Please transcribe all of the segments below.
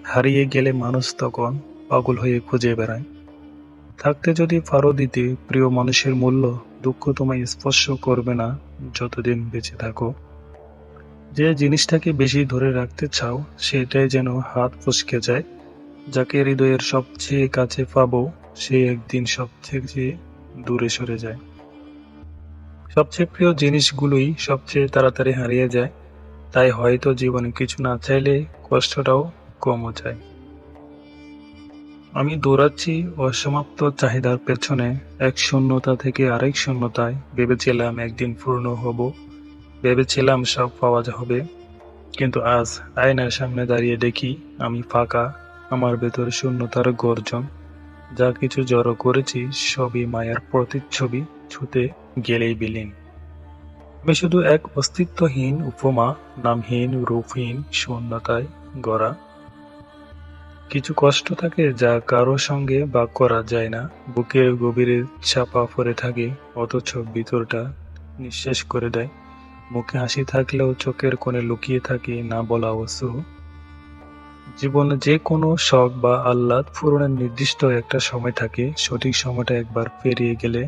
হারিয়ে গেলে মানুষ তখন পাগল হয়ে খুঁজে বেড়ায়। থাকতে যদি পারো দিতে প্রিয় মানুষের মূল্য, দুঃখ তোমায় স্পর্শ করবে না যতদিন বেঁচে থাকো। যে জিনিসটাকে বেশি ধরে রাখতে চাও সেটাই যেন হাত ফসকে যায়। যাকে হৃদয়ের সবচেয়ে কাছে পাবো সে একদিন সবচেয়ে দূরে সরে যায়। সবচেয়ে প্রিয় জিনিসগুলোই সবচেয়ে তাড়াতাড়ি হারিয়ে যায়। তাই হয়তো জীবনে কিছু না চাইলে কষ্টটাও কমও যায়। আমি দৌড়াচ্ছি অসমাপ্ত চাহিদার পেছনে, এক শূন্যতা থেকে আরেক শূন্যতায়। ভেবেছিলাম একদিন পূর্ণ হব, ভেবেছিলাম সব পাওয়া হবে, কিন্তু আজ আয়নার সামনে দাঁড়িয়ে দেখি আমি ফাঁকা। আমার ভেতর শূন্যতার গর্জন। যা কিছু জড়ো করেছি সবই মায়ার প্রতিচ্ছবি, ছুতে গেলেই বিলীন। আমি শুধু এক অস্তিত্বহীন উপমা, নামহীন রূপহীন শূন্যতায় গড়া। কিছু কষ্ট থাকে যা কারো সঙ্গে ভাগ করা যায় না, বুকের গভীরে চাপা পড়ে থাকে, অথচ ভিতরটা নিঃশেষ করে দেয়। মুখে হাসি থাকলেও চোখের কোণে লুকিয়ে থাকে না বলা অশ্রু। জীবনে যে কোনো শখ বা আহ্লাদ পূরণের নির্দিষ্ট একটা সময় থাকে, সঠিক সময়টা একবার পেরিয়ে গেলে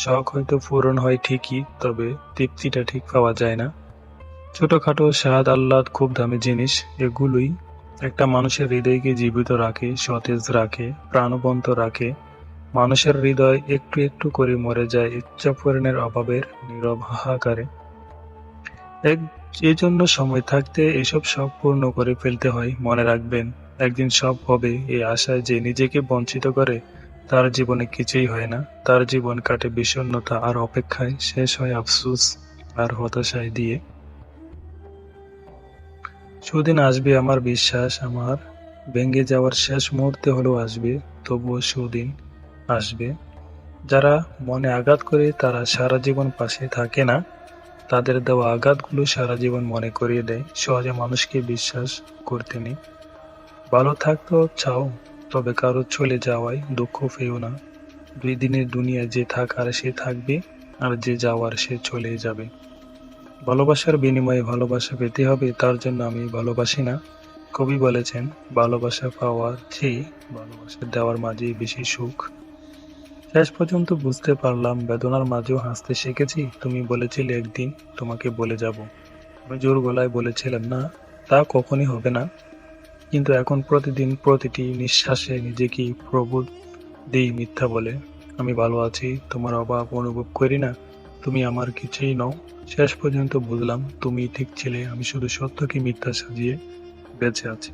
শখ হয়তো পূরণ হয় ঠিকই, তবে তৃপ্তিটা ঠিক পাওয়া যায় না। ছোটখাটো স্বাদ আহ্লাদ খুব দামি জিনিস, এগুলোই একটা মানুষের হৃদয়কে জীবিত রাখে, সতেজ রাখে, প্রাণবন্ত রাখে। মানুষের হৃদয় একটু একটু করে মরে যায় ইচ্ছা পূরণের অভাবের নীরব হাহাকারে। এক এই জন্য সময় থাকতে এসব শখ পূর্ণ করে ফেলতে হয়। মনে রাখবেন, একদিন সব হবে এই আশায় যে নিজেকে বঞ্চিত করে তার জীবনে কিছুই হয় না। তার জীবন কাটে বিষণ্ণতা আর অপেক্ষায়, শেষ হয় আফসোস আর হতাশায় দিয়ে। সুদিন আসবে আমার বিশ্বাস, আমার ভেঙে যাওয়ার শেষ মুহূর্তে হলেও আসবে, তবুও সুদিন আসবে। যারা মনে আঘাত করে তারা সারা জীবন পাশে থাকে না, তাদের দেওয়া আঘাতগুলো সারা জীবন মনে করিয়ে দেয় সহজে মানুষকে বিশ্বাস করতে নেই। ভালো থাকতেও চাও, তবে কারো চলে যাওয়ায় দুঃখ পেও না। 2 দিনের দুনিয়ায় যে থাকার সে থাকবে, আর যে যাওয়ার সে চলে যাবে। ভালোবাসার বিনিময়ে ভালোবাসা পেতে হবে, তার জন্য আমি ভালোবাসি না। কবি বলেছেন, ভালোবাসা পাওয়ার চেয়ে ভালোবাসা দেওয়ার মাঝেই বেশি সুখ। শেষ পর্যন্ত বুঝতে পারলাম, বেদনার মাঝেও হাসতে শিখেছি। তুমি বলেছিলে একদিন তোমাকে বলে যাব, আমি জোর গলায় বলেছিলাম না, তা কখনই হবে না। কিন্তু এখন প্রতিদিন প্রতিটি নিঃশ্বাসে নিজেকেই প্রবোধ দিই মিথ্যা বলে। আমি ভালো আছি, তোমার অভাব অনুভব করি না, তুমি আমার কিছুই নও। শেষ পর্যন্ত বুঝলাম তুমিই ঠিক ছিলে, আমি শুধু সত্যকে মিথ্যা সাজিয়ে বেঁচে আছি।